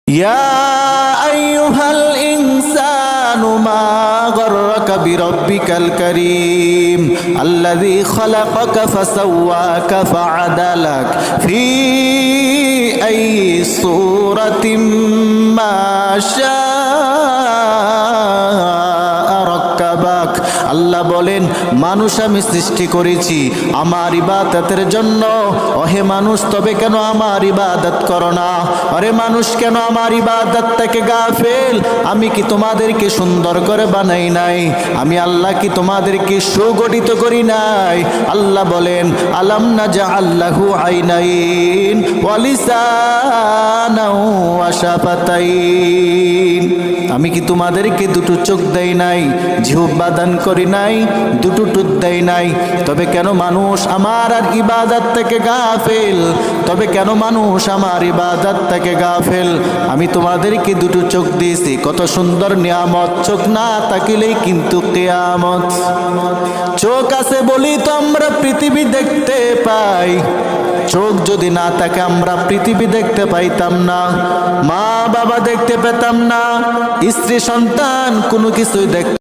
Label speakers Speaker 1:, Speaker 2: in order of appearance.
Speaker 1: يا أيها الإنسان ما غرك بربك الكريم الذي خلقك فسواك فعدلك في أي صورة ما شاء ركبك আল্লাহ বলেন, মানুষ আমি সৃষ্টি করেছি আমার ইবাদতের জন্য। ওহে মানুষ, তবে কেন আমার ইবাদত করো না? আরে মানুষ, কেন আমার ইবাদত থেকে গাফেল? আমি কি তোমাদেরকে সুন্দর করে বানাই নাই? আমি আল্লাহ কি তোমাদেরকে সুগঠিত করি নাই? আল্লাহ বলেন, আলাম নাজআল লাহু আইনাইন ওয়া লিসানাও ওয়া শাফাতাইন। আমি কি তোমাদেরকে দুটো চোখ দেই নাই, জিহ্বা দান করি নাই, দুটো ঠোঁট দেই নাই? তবে কেন মানুষ আমার আর ইবাদত থেকে গাফেল? তবে কেন মানুষ আমার ইবাদত থেকে গাফেল? আমি তোমাদেরকে দুটো চোখ দিয়েছি, কত সুন্দর নিয়ামত। চোখ না তাকিলেই কিন্তু কিয়ামত। চোখ আছে বলি তো আমরা পৃথিবী দেখতে পাই। চোখ যদি না থাকে আমরা পৃথিবী দেখতে পাইতাম না, মা বাবা দেখতে পেতাম না, স্ত্রী সন্তান কোনো কিছুই দেখতে